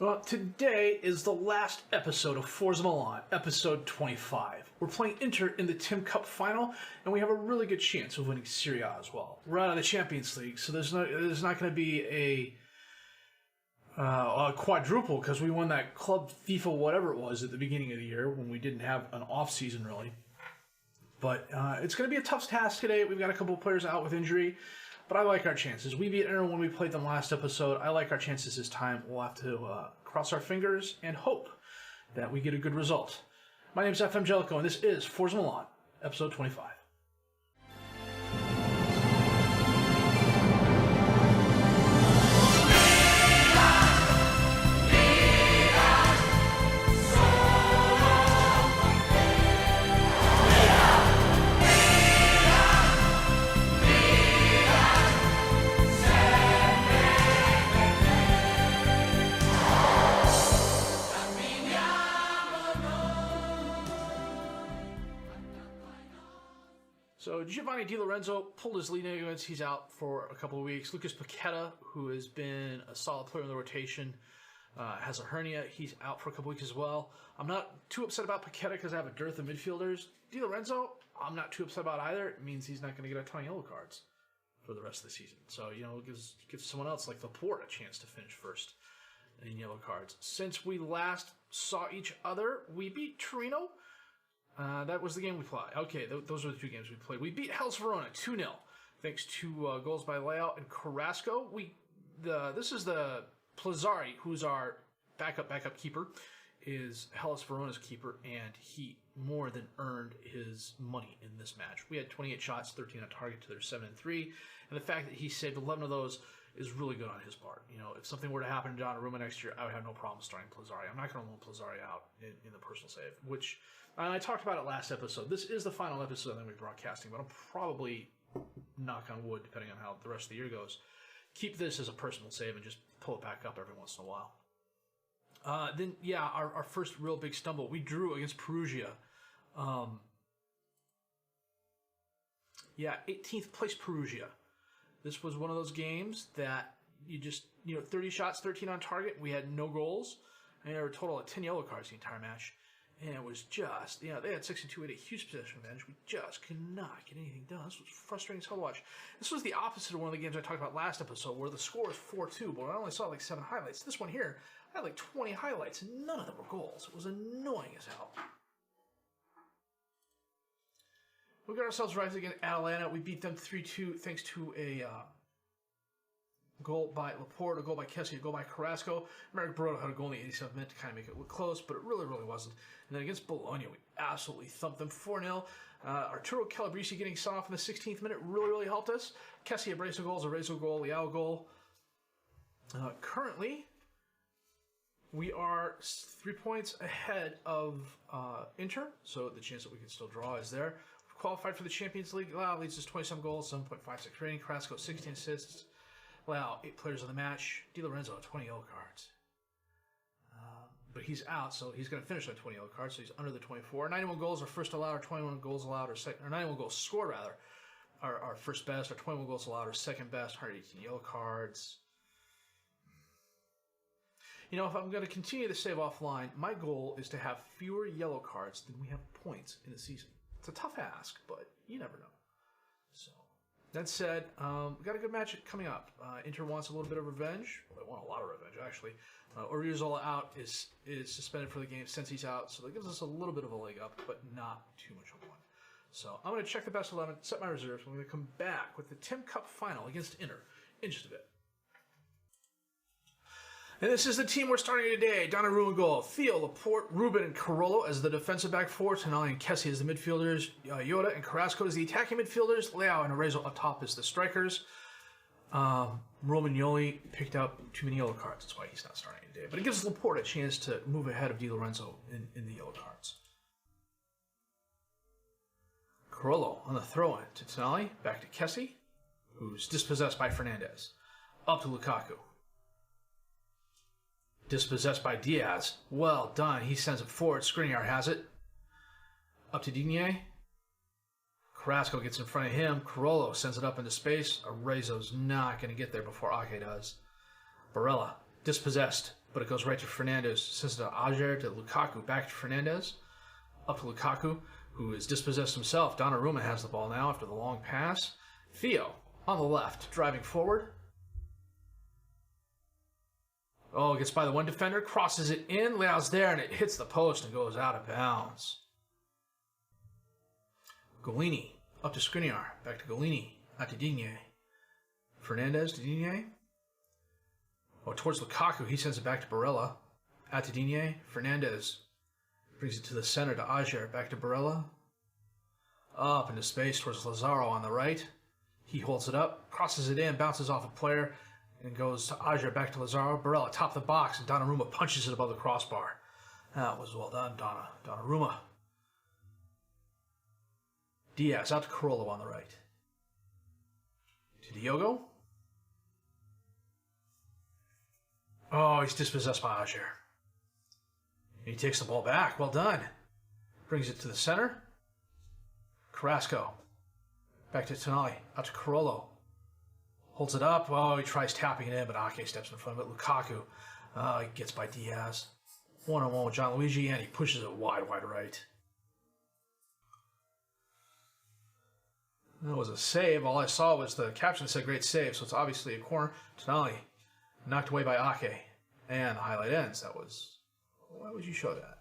Well, today is the last episode of Forza Milan, episode 25. We're playing Inter in the TIM Cup final, and we have a really good chance of winning Serie A as well. We're out of the Champions League, so there's not going to be a quadruple because we won that club FIFA whatever it was at the beginning of the year when we didn't have an off season really. But it's going to be a tough task today. We've got a couple of players out with injury. But I like our chances. We beat Inter when we played them last episode. I like our chances this time. We'll have to cross our fingers and hope that we get a good result. My name is FM20, and this is Forza Milan, episode 25. So Giovanni Di Lorenzo pulled his lead ligaments. He's out for a couple of weeks. Lucas Paqueta, who has been a solid player in the rotation, has a hernia. He's out for a couple weeks as well. I'm not too upset about Paqueta because I have a dearth of midfielders. Di Lorenzo, I'm not too upset about either. It means he's not going to get a ton of yellow cards for the rest of the season. So, you know, it gives someone else like Laporte a chance to finish first in yellow cards. Since we last saw each other, we beat Torino. That was the game we played. Okay, those are the two games we played. We beat Hellas Verona 2-0, thanks to goals by Leao and Carrasco. This is the Plazzari, who's our backup keeper, is Hellas Verona's keeper, and he more than earned his money in this match. We had 28 shots, 13 on target to their 7-3, and the fact that he saved 11 of those is really good on his part. You know, if something were to happen to Donnarumma next year, I would have no problem starting Plazzari. I'm not going to loan Plazzari out in the personal save, which I talked about it last episode. This is the final episode that we're broadcasting, but I'll probably, knock on wood, depending on how the rest of the year goes, keep this as a personal save and just pull it back up every once in a while. Then, yeah, our first real big stumble, we drew against Perugia. 18th place Perugia. This was one of those games that you just, 30 shots, 13 on target. We had no goals, and there were a total of 10 yellow cards the entire match. And it was just, they had 6-2, we had a huge possession advantage. We just could not get anything done. This was frustrating as hell to watch. This was the opposite of one of the games I talked about last episode, where the score was 4-2, but I only saw like 7 highlights. This one here, I had like 20 highlights, and none of them were goals. It was annoying as hell. We got ourselves right against Atalanta. We beat them 3-2 thanks to a goal by Laporte, a goal by Kessie, a goal by Carrasco. Merrick Brodo had a goal in the 87th minute to kind of make it look close, but it really, really wasn't. And then against Bologna, we absolutely thumped them 4-0. Arturo Calabrese getting sent off in the 16th minute really, really helped us. Kessie, a brace of goals, a Rezo goal, Leao goal. Currently, we are 3 points ahead of Inter, so the chance that we can still draw is there. We've qualified for the Champions League. Leao leads us 27 goals, 7.56 rating. Carrasco, 16 assists. Leao, 8 players of the match. Di Lorenzo, 20 yellow cards. But he's out, so he's going to finish on 20 yellow cards, so he's under the 24. 91 goals are first allowed, or 21 goals allowed, or 91 goals scored, rather, are first best, or 21 goals allowed, or second best, 118 yellow cards. If I'm going to continue to save offline, my goal is to have fewer yellow cards than we have points in a season. It's a tough ask, but you never know. So, that said, we got a good match coming up. Inter wants a little bit of revenge. Well, they want a lot of revenge, actually. Oriozola out is suspended for the game since he's out, so that gives us a little bit of a leg up, but not too much of one. So I'm going to check the best 11, set my reserves. We're going to come back with the TIM Cup final against Inter in just a bit. And this is the team we're starting today. Donnarumma goal. Theo, Laporte, Ruben, and Carollo as the defensive back four. Tonali and Kessie as the midfielders. Yoda and Carrasco as the attacking midfielders. Leao and Arezzo up top as the strikers. Romagnoli picked up too many yellow cards. That's why he's not starting today. But it gives Laporte a chance to move ahead of Di Lorenzo in the yellow cards. Carollo on the throw-in to Tonali. Back to Kessie, who's dispossessed by Fernandez. Up to Lukaku. Dispossessed by Diaz. Well done. He sends it forward. Skriniar has it. Up to Digne. Carrasco gets in front of him. Carollo sends it up into space. Arezzo's not going to get there before Ake does. Barella, dispossessed. but it goes right to Fernandez. Sends it to Ager, to Lukaku, back to Fernandez. Up to Lukaku, who is dispossessed himself. Donnarumma has the ball now after the long pass. Theo on the left, driving forward. Oh, gets by the one defender, crosses it in. Leao's there, and it hits the post and goes out of bounds. Golini up to Skriniar, back to Golini, out to Digne. Fernandez to Digne. Oh, towards Lukaku, he sends it back to Barella. Out to Digne. Fernandez brings it to the center to Ager, back to Barella. Up into space towards Lazaro on the right. He holds it up, crosses it in, bounces off a player, and goes to Ager, back to Lazaro. Barella, top of the box, and Donnarumma punches it above the crossbar. That was well done, Donnarumma. Diaz out to Carollo on the right. To Diogo. Oh, he's dispossessed by Ager. He takes the ball back. Well done. Brings it to the center. Carrasco. Back to Tonali. Out to Carollo. Holds it up. Oh, he tries tapping it in, but Ake steps in front of it. Lukaku. He gets by Diaz. One-on-one with Gianluigi, and he pushes it wide right. That was a save. All I saw was the caption that said great save, so it's obviously a corner. Tonali knocked away by Ake. And the highlight ends. That was... Why would you show that?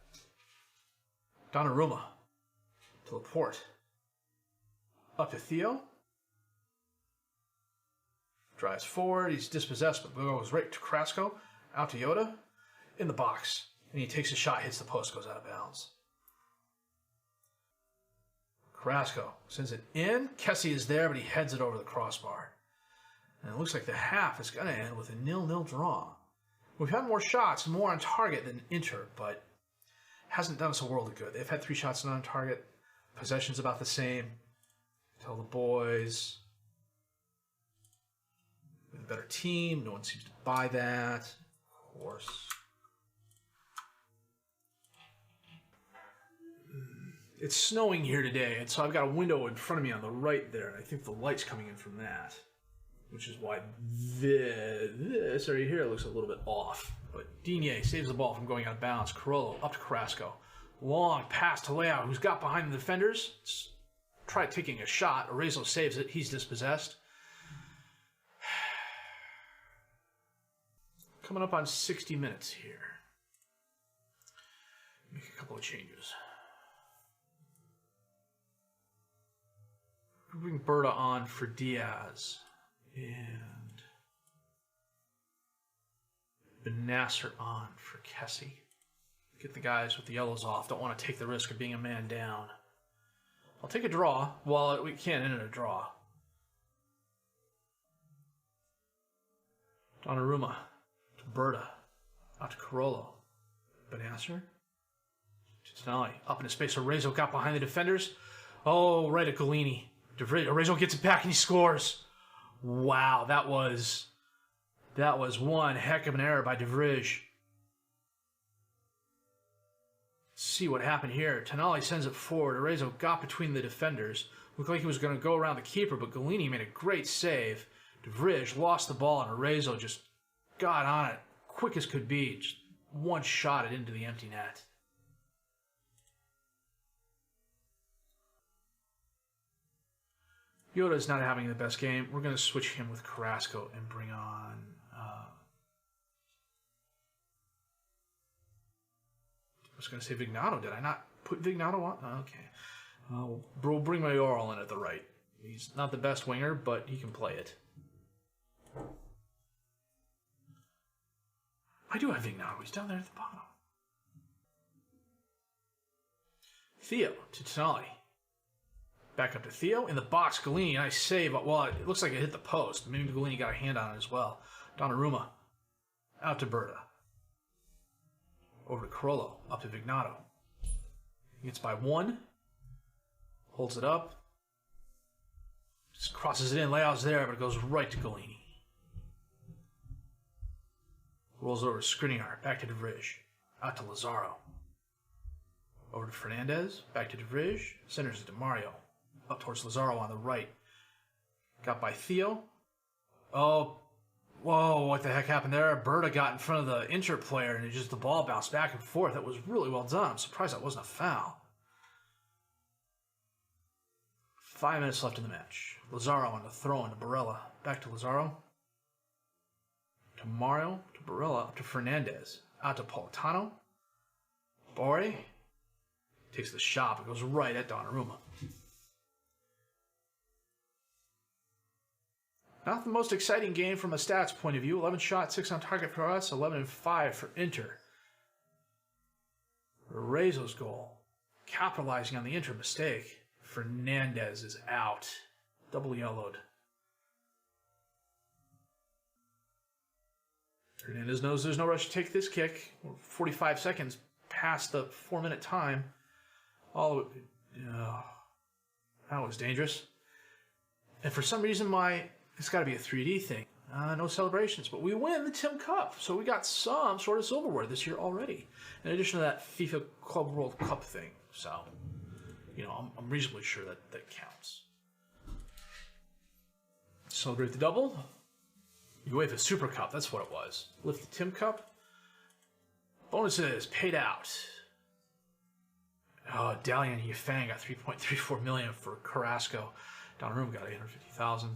Donnarumma to Laporte. Up to Theo. Drives forward. He's dispossessed, but goes right to Carrasco. Out to Yoda. In the box. And he takes a shot, hits the post, goes out of bounds. Carrasco sends it in. Kessie is there, but he heads it over the crossbar. And it looks like the half is going to end with a 0-0 draw. We've had more shots, more on target than Inter, but hasn't done us a world of good. They've had 3 shots on target. Possession's about the same. Tell the boys. We're the better team. No one seems to buy that. Of course. It's snowing here today, and so I've got a window in front of me on the right there, and I think the light's coming in from that, which is why this area here looks a little bit off. But Digne saves the ball from going out of bounds. Carollo up to Carrasco. Long pass to Leao, who's got behind the defenders. Try taking a shot. Arezzo saves it. He's dispossessed. Coming up on 60 minutes here. Make a couple of changes. Bring Berta on for Diaz. And Benasser on for Kessie. Get the guys with the yellows off. Don't want to take the risk of being a man down. I'll take a draw. Well, we can't end in a draw. Donnarumma to Berta. Out to Carollo. Benasser to Tonali. Up into space. Arezzo got behind the defenders. Oh, right at Golini. Arezzo gets it back and he scores. Wow, that was one heck of an error by De Vrij. See what happened here. Tonali sends it forward. Arezzo got between the defenders. Looked like he was going to go around the keeper, but Golini made a great save. De Vrij lost the ball, and Arezzo just got on it quick as could be. Just one shot it into the empty net. Yoda's not having the best game. We're going to switch him with Carrasco and bring on... I was going to say Vignato. Did I not put Vignato on? Oh, okay. We'll bring Mayoral in at the right. He's not the best winger, but he can play it. I do have Vignato. He's down there at the bottom. Theo to Tonali. Back up to Theo. In the box, Golini, nice save. Well, it looks like it hit the post. Maybe Golini got a hand on it as well. Donnarumma. Out to Berta. Over to Carollo. Up to Vignato. He gets by one. Holds it up. Just crosses it in. Leao's there, but it goes right to Golini. Rolls over to Skriniar. Back to De Vrij. Out to Lazaro. Over to Fernandez. Back to De Vrij. Centers it to Mario. Up towards Lazaro on the right. Got by Theo. Oh, Whoa, what the heck happened there? Berta got in front of the Inter player and the ball bounced back and forth. That was really well done. I'm surprised that wasn't a foul. 5 minutes left in the match. Lazaro on the throw into Barella. Back to Lazaro. To Mario. To Barella. Up to Fernandez. Out to Politano. Borre. Takes the shot. It goes right at Donnarumma. Not the most exciting game from a stats point of view. 11 shots, 6 on target for us, 11 and 5 for Inter. Rezo's goal. Capitalizing on the Inter mistake. Fernandez is out. Double yellowed. Fernandez knows there's no rush to take this kick. 45 seconds past the 4-minute time. That was dangerous. And for some reason, it's got to be a 3D thing. No celebrations, but we win the TIM Cup. So we got some sort of silverware this year already. In addition to that FIFA Club World Cup thing. So, I'm reasonably sure that counts. Celebrate the double. UEFA Super Cup, that's what it was. Lift the TIM Cup. Bonuses paid out. Oh, Dalian and Yifang got $3.34 million for Carrasco. Donnarumma got $850,000.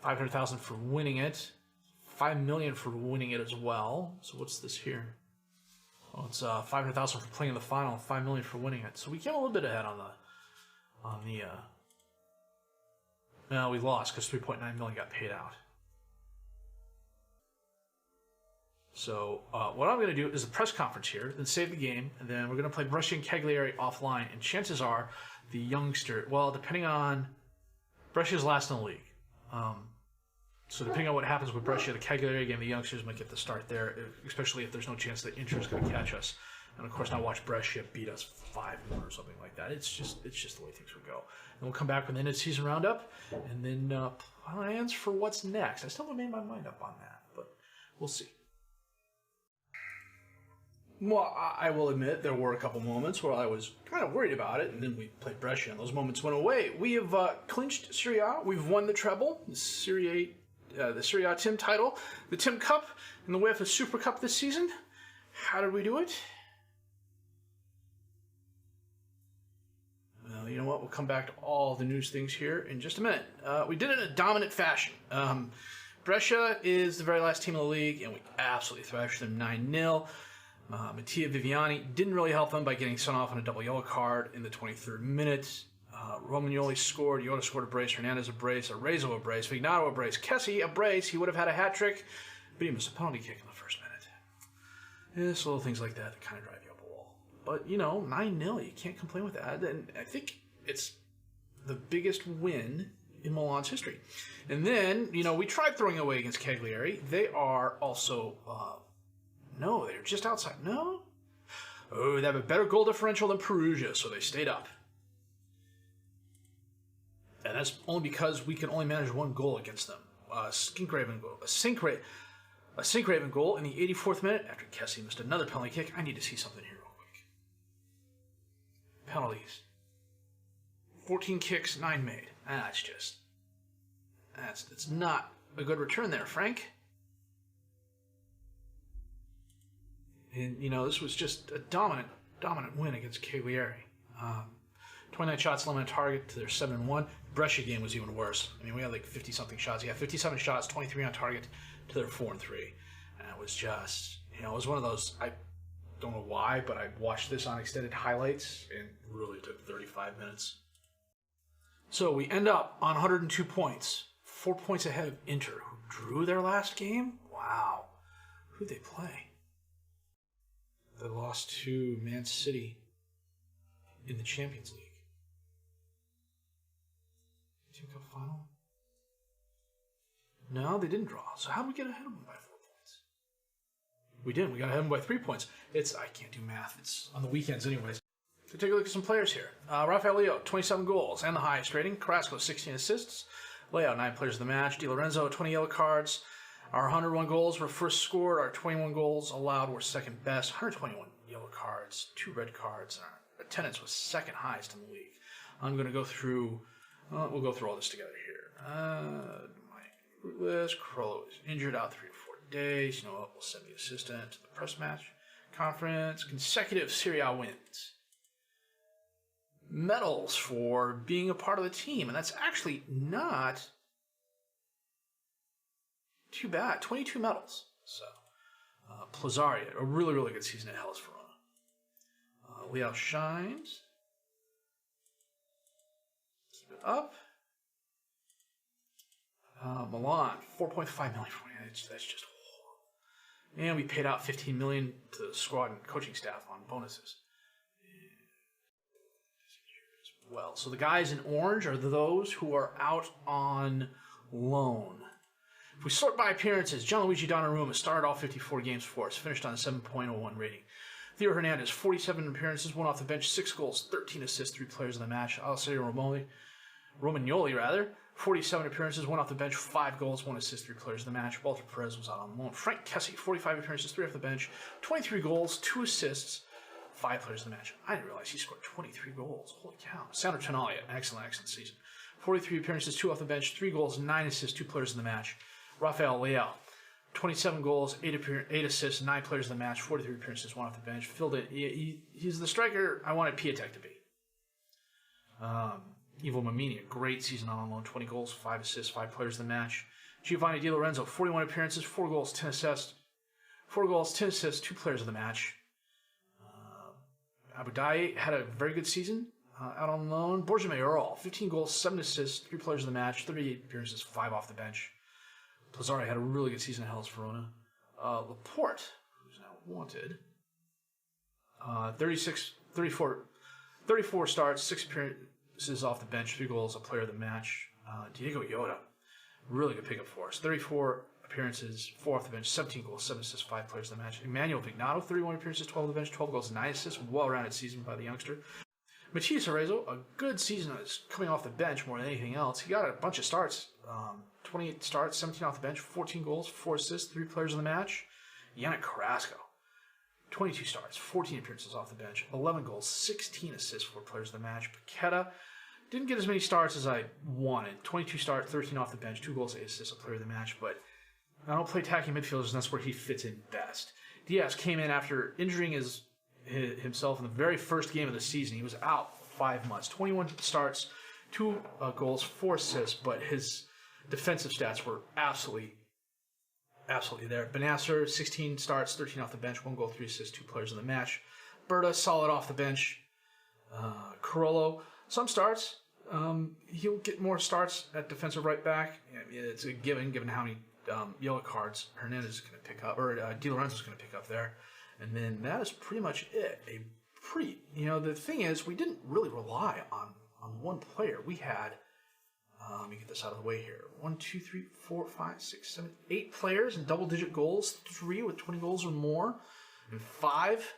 $500,000 for winning it. $5 million for winning it as well. So what's this here? Well, it's $500,000 for playing in the final, $5 million for winning it. So we came a little bit ahead on the. No, we lost because $3.9 million got paid out. So what I'm going to do is a press conference here, then save the game, and then we're going to play Brescia and Cagliari offline. And chances are the youngster, well, depending on Brescia's last in the league. So depending on what happens with Brescia, the Cagliari game, the youngsters might get the start there, especially if there's no chance that Inter is going to catch us. And of course, now watch Brescia beat us 5-1 or something like that. It's just the way things would go. And we'll come back with the end of the season roundup, and then plans for what's next. I still haven't made my mind up on that, but we'll see. Well, I will admit there were a couple moments where I was kind of worried about it, and then we played Brescia, and those moments went away. We have clinched Serie A. We've won the treble, the Serie A TIM title, the TIM Cup, and the UEFA Super Cup this season. How did we do it? Well, you know what? We'll come back to all the news things here in just a minute. We did it in a dominant fashion. Brescia is the very last team in the league, and we absolutely thrashed them 9-0. Mattia Viviani didn't really help them by getting sent off on a double yellow card in the 23rd minute. Romagnoli scored, Yoda scored a brace, Hernandez a brace, Arezzo a brace, Vignato a brace, Kessie a brace. He would have had a hat trick, but he missed a penalty kick in the first minute. It's little things like that kind of drive you up a wall. But, 9-0, you can't complain with that. And I think it's the biggest win in Milan's history. And then, we tried throwing away against Cagliari. They are also... No, they're just outside. No? Oh, they have a better goal differential than Perugia, so they stayed up. And that's only because we can only manage one goal against them. A Skinkraven goal. A Sinkraven goal in the 84th minute after Kessie missed another penalty kick. I need to see something here real quick. Penalties. 14 kicks, 9 made. That's not a good return there, Frank. And, this was just a dominant win against Cagliari. 29 shots, 11 on target to their 7-1. Brescia game was even worse. We had like 50-something shots. Yeah, 57 shots, 23 on target to their 4-3. And it was just, it was one of those, I don't know why, but I watched this on extended highlights and really took 35 minutes. So we end up on 102 points. 4 points ahead of Inter, who drew their last game. Wow. Who'd they play? They lost to Man City in the Champions League. TIM Cup final? No, they didn't draw. So how did we get ahead of them by 4 points? We didn't. We got ahead of them by 3 points. I can't do math. It's on the weekends anyways. So take a look at some players here. Rafael Leo, 27 goals and the highest rating. Carrasco, 16 assists. Leo, 9 players of the match. Di Lorenzo, 20 yellow cards. Our 101 goals were first scored. Our 21 goals allowed were second best. 121 yellow cards, 2 red cards. And our attendance was second highest in the league. I'm going to go through... we'll go through all this together here. List. Crollo is injured out 3 to 4 days. You know what? We'll send the assistant to the press match conference. Consecutive Serie A wins. Medals for being a part of the team, and that's actually not too bad. 22 medals. So, Plazaria, a really, really good season at Hellas Verona. Leao shines. Keep it up. Milan, 4.5 million for me. That's just horrible. And we paid out 15 million to the squad and coaching staff on bonuses. Well, so the guys in orange are those who are out on loan. If we sort by appearances, Gianluigi Donnarumma started all 54 games for us, finished on a 7.01 rating. Theo Hernandez, 47 appearances, 1 off the bench, 6 goals, 13 assists, 3 players of the match. Alessandro Romagnoli, 47 appearances, 1 off the bench, 5 goals, 1 assist, 3 players of the match. Walter Perez was out on loan. Frank Kessie, 45 appearances, 3 off the bench, 23 goals, 2 assists, 5 players of the match. I didn't realize he scored 23 goals. Holy cow. Sandro Tonali, excellent season. 43 appearances, 2 off the bench, 3 goals, 9 assists, 2 players of the match. Rafael Leao, 27 goals, 8 assists, 9 players of the match, 43 appearances, 1 off the bench. Filled it. He's the striker I wanted Piatek to be. Ivo Mamini, a great season on loan, 20 goals, 5 assists, 5 players of the match. Giovanni Di Lorenzo, 41 appearances, 4 goals, 10 assists. 4 goals, 10 assists, 2 players of the match. Abu Dhabi had a very good season out on loan. Borja Mayoral, 15 goals, 7 assists, 3 players of the match, 38 appearances, 5 off the bench. Plazzari had a really good season at Hellas Verona. Laporte, who's now wanted, 34 starts, 6 appearances off the bench, 3 goals, a player of the match. Diego Yoda, really good pickup for us. 34 appearances, 4 off the bench, 17 goals, 7 assists, 5 players of the match. Emmanuel Vignato, 31 appearances, 12 off the bench, 12 goals, 9 assists. Well-rounded season by the youngster. Matias Arezzo, a good season coming off the bench more than anything else. He got a bunch of starts. 28 starts, 17 off the bench, 14 goals, 4 assists, 3 players of the match. Yannick Carrasco, 22 starts, 14 appearances off the bench, 11 goals, 16 assists, 4 players of the match. Paqueta didn't get as many starts as I wanted. 22 starts, 13 off the bench, 2 goals, 8 assists, a player of the match. But I don't play attacking midfielders, and that's where he fits in best. Diaz came in after injuring himself in the very first game of the season. He was out 5 months. 21 starts, 2 goals, 4 assists, but his defensive stats were absolutely there. Benasser, 16 starts, 13 off the bench, 1 goal, 3 assists, 2 players in the match. Berta, solid off the bench. Carollo, some starts. He'll get more starts at defensive right back. It's a given how many yellow cards Hernandez is going to pick up, or Di Lorenzo is going to pick up there. And then that is pretty much it. The thing is, we didn't really rely on one player. We had, let me get this out of the way here. 1, 2, 3, 4, 5, 6, 7, 8 players in double-digit goals. 3 with 20 goals or more, and 5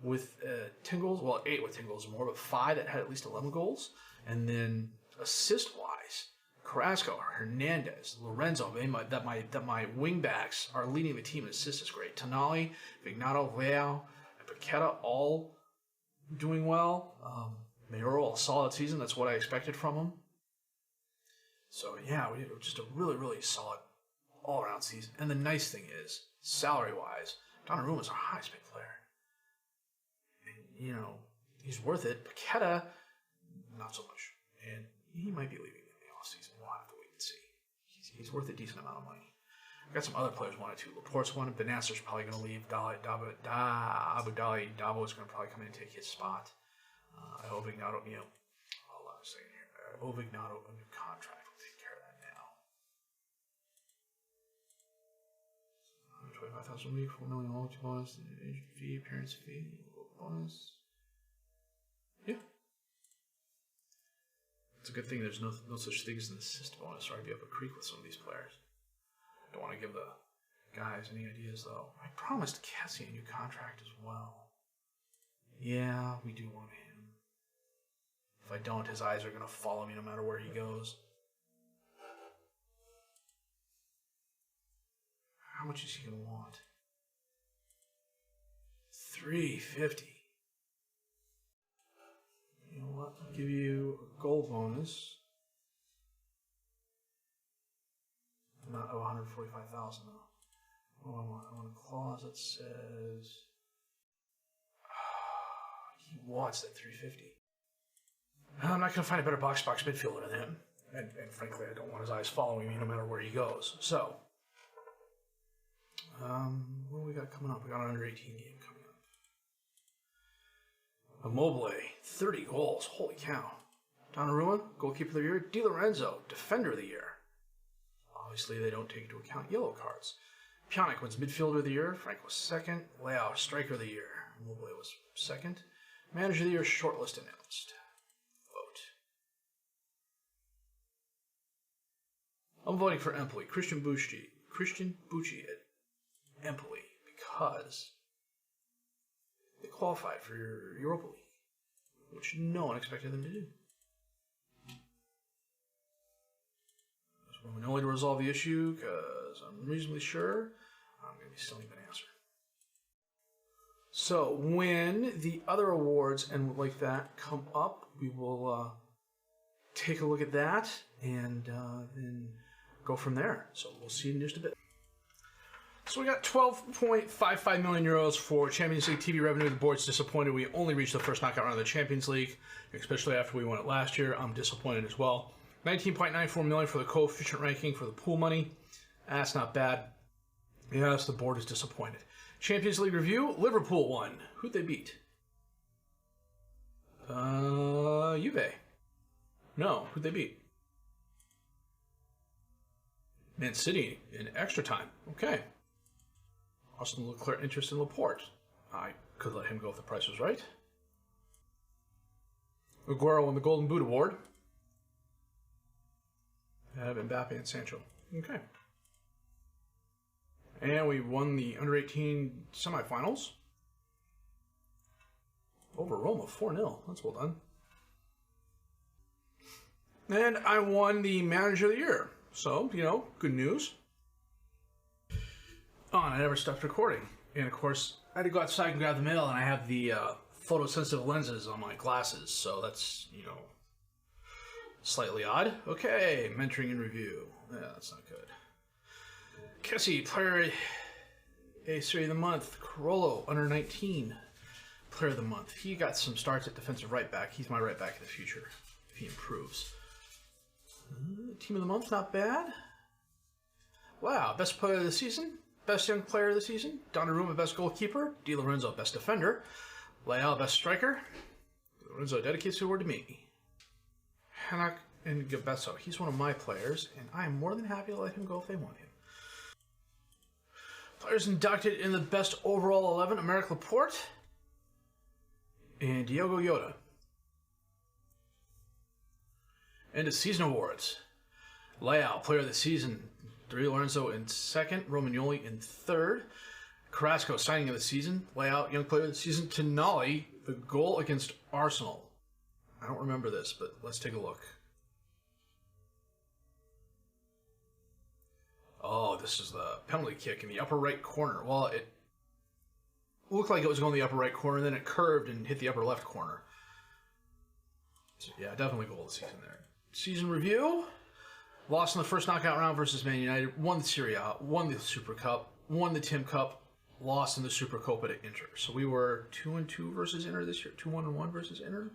with 10 goals. Well, 8 with 10 goals or more, but 5 that had at least 11 goals. And then assist-wise, Carrasco, Hernandez, Lorenzo, that my wingbacks are leading the team in assists is great. Tonali, Vignato, Leao, and Paqueta all doing well. Mayoral, a solid season. That's what I expected from him. So, yeah, we had just a really, really solid all-around season. And the nice thing is, salary-wise, Donnarumma's our highest-paid player. And, he's worth it. Paqueta, not so much. And he might be leaving in the offseason. We'll have to wait and see. He's worth a decent amount of money. I got some other players wanted too. Laporte's wanted. Benasser's probably going to leave. Abu Dhabi Dabo is going to probably come in and take his spot. Vignato, hold on a second here. Vignato, a new contract. We'll take care of that now. 25,000 a week, 4 million loyalty bonus, agent fee, appearance fee, bonus. Yeah. It's a good thing there's no such thing as an assist bonus, or I'd be up a creek with some of these players. Don't want to give the guys any ideas, though. I promised Cassie a new contract as well. Yeah, we do want him. If I don't, his eyes are going to follow me no matter where he goes. How much is he going to want? $350. You know what? I'll give you a goal bonus. not 145,000 though. Oh, I want a clause that says he wants that 350. I'm not going to find a better box midfielder than him. And frankly, I don't want his eyes following me no matter where he goes. So, what do we got coming up? We got an under 18 game coming up. Immobile, 30 goals. Holy cow. Donnarumma, goalkeeper of the year. Di Lorenzo, defender of the year. Obviously, they don't take into account yellow cards. Pjanic wins midfielder of the year. Frank was second. Leao, striker of the year. Immobile was second. Manager of the year, shortlist announced. I'm voting for Empoli, Christian Bucci at Empoli, because they qualified for Europa League, which no one expected them to do. Romagnoli to resolve the issue, because I'm reasonably sure I'm going to be stealing an answer. So when the other awards and like that come up, we will take a look at that and then go from there. So we'll see you in just a bit. So we got 12.55 million euros for Champions League TV revenue. The board's disappointed. We only reached the first knockout round of the Champions League, especially after we won it last year. I'm disappointed as well. 19.94 million for the coefficient ranking for the pool money. That's not bad. Yes, the board is disappointed. Champions League review. Liverpool won. Who'd they beat? Juve. No, who'd they beat? Man City in extra time. Okay. Austin Leclerc interest in Laporte. I could let him go if the price was right. Aguero won the Golden Boot Award. I have Mbappe and Sancho. Okay. And we won the under-18 semifinals. Over Roma, 4-0. That's well done. And I won the Manager of the Year. So, you know, good news. Oh, and I never stopped recording. And, of course, I had to go outside and grab the mail, and I have the photosensitive lenses on my glasses. So that's, you know, slightly odd. Okay, mentoring and review. Yeah, that's not good. Kessie, player a Serie of the month. Carollo, under 19, player of the month. He got some starts at defensive right back. He's my right back in the future if he improves. Team of the month, not bad. Wow, best player of the season, best young player of the season. Donnarumma, best goalkeeper. Di Lorenzo, best defender. Leao, best striker. Di Lorenzo dedicates the award to me. Hanak and Gabesso, he's one of my players, and I am more than happy to let him go if they want him. Players inducted in the best overall 11, Aymeric Laporte and Diogo Jota. End of season awards. Leao, player of the season. Di Lorenzo in second. Romagnoli in third. Carrasco, signing of the season. Leao, young player of the season. Tonali, the goal against Arsenal. I don't remember this, but let's take a look. Oh, this is the penalty kick in the upper right corner. Well, it looked like it was going to the upper right corner, then it curved and hit the upper left corner. So, yeah, definitely goal of the season there. Season review. Lost in the first knockout round versus Man United. Won the Serie A. Won the Super Cup. Won the TIM Cup. Lost in the Super Copa to Inter. So we were 2-2 versus Inter this year. 2-1-1 versus Inter.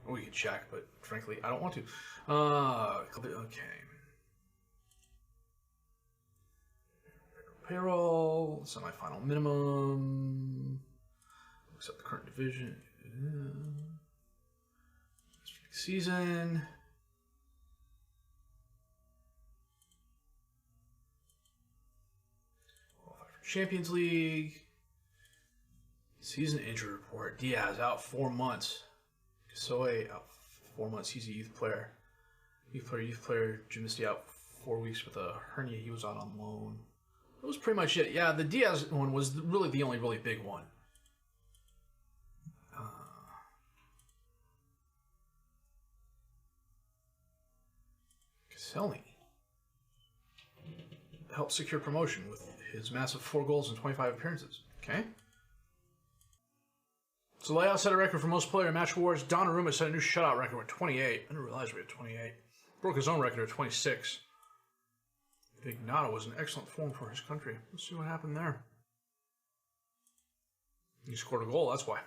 We could check, but frankly, I don't want to. Okay. Payroll. Semi-final minimum. Except the current division. Season. Champions League. Season injury report. Diaz out 4 months. Soe out 4 months. He's a youth player. Youth player. Gymnasty out 4 weeks with a hernia. He was out on loan. That was pretty much it. Yeah, the Diaz one was really the only really big one. Caselli helped secure promotion with his massive 4 goals and 25 appearances. Okay. So Leao set a record for most player match awards. Donnarumma set a new shutout record with 28. I didn't realize we had 28. Broke his own record at 26. Vignato was in excellent form for his country. Let's see what happened there. He scored a goal, that's why.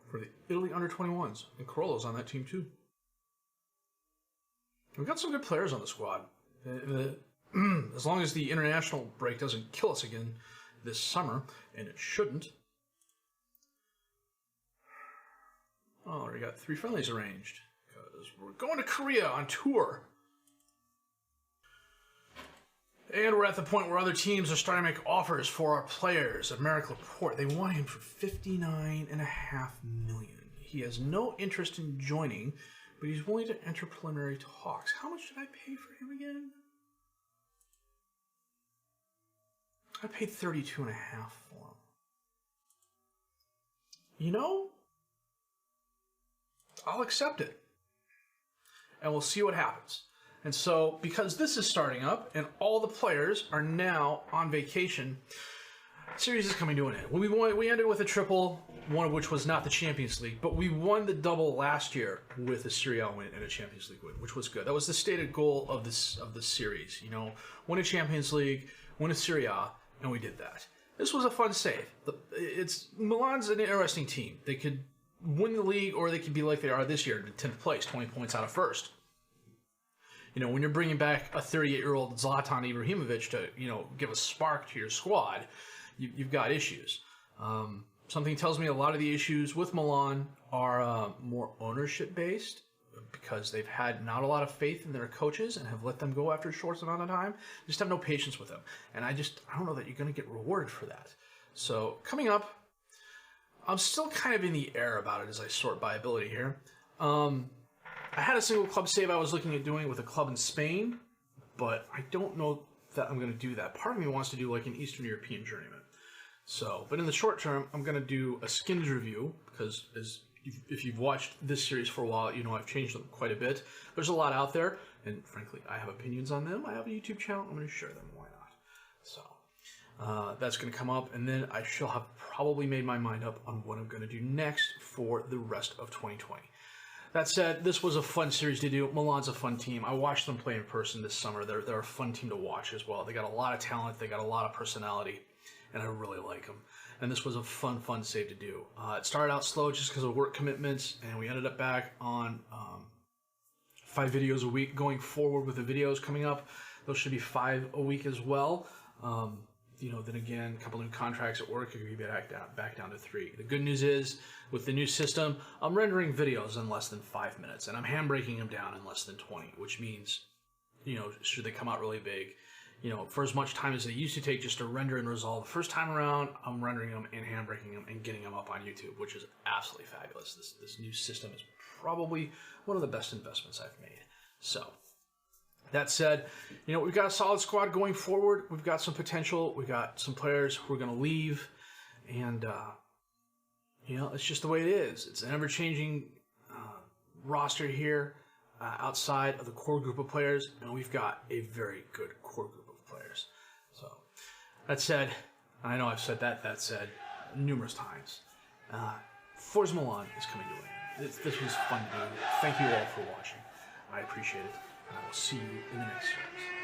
For the Italy under-21s. And Corollo's on that team too. We've got some good players on the squad. As long as the international break doesn't kill us again this summer, and it shouldn't. Oh, we got 3 friendlies arranged. Because we're going to Korea on tour. And we're at the point where other teams are starting to make offers for our players. American Laporte, they want him for $59.5 million. He has no interest in joining, but he's willing to enter preliminary talks. How much did I pay for him again? I paid $32.5 for him. You know, I'll accept it. And we'll see what happens. And so, because this is starting up and all the players are now on vacation, the series is coming to an end. We ended with a triple, one of which was not the Champions League, but we won the double last year with a Serie A win and a Champions League win, which was good. That was the stated goal of this series. You know, win a Champions League, win a Serie A, and we did that. This was a fun save. Milan's an interesting team. They could win the league, or they could be like they are this year, in 10th place, 20 points out of first. You know, when you're bringing back a 38-year-old Zlatan Ibrahimovic to, you know, give a spark to your squad, you've got issues. Something tells me a lot of the issues with Milan are more ownership-based because they've had not a lot of faith in their coaches and have let them go after a short amount of time. Just have no patience with them. And I don't know that you're going to get rewarded for that. So, coming up, I'm still kind of in the air about it as I sort by ability here. I had a single club save I was looking at doing with a club in Spain, but I don't know that I'm going to do that. Part of me wants to do like an Eastern European journeyman. So, but in the short term, I'm going to do a skins review because if you've watched this series for a while, you know I've changed them quite a bit. There's a lot out there, and frankly, I have opinions on them. I have a YouTube channel. I'm going to share them. Why not? So, that's going to come up, and then I shall have probably made my mind up on what I'm going to do next for the rest of 2020. That said, this was a fun series to do. Milan's a fun team. I watched them play in person this summer. They're a fun team to watch as well. They got a lot of talent. They got a lot of personality, and I really like them. And this was a fun save to do. It started out slow just because of work commitments, and we ended up back on 5 videos a week going forward with the videos coming up. Those should be 5 a week as well. You know, then again, a couple new contracts at work, it could be back down to 3. The good news is, with the new system, I'm rendering videos in less than 5 minutes, and I'm handbraking them down in less than 20, which means, you know, should they come out really big, you know, for as much time as they used to take just to render and resolve the first time around, I'm rendering them and handbraking them and getting them up on YouTube, which is absolutely fabulous. This new system is probably one of the best investments I've made. So, that said, you know, we've got a solid squad going forward. We've got some potential. We've got some players who are going to leave. And, you know, it's just the way it is. It's an ever-changing roster here outside of the core group of players. And we've got a very good core group of players. So, that said, I know I've said that said numerous times. Forza Milan is coming to an end. This was fun to do. Thank you all for watching. I appreciate it. And I will see you in the next series.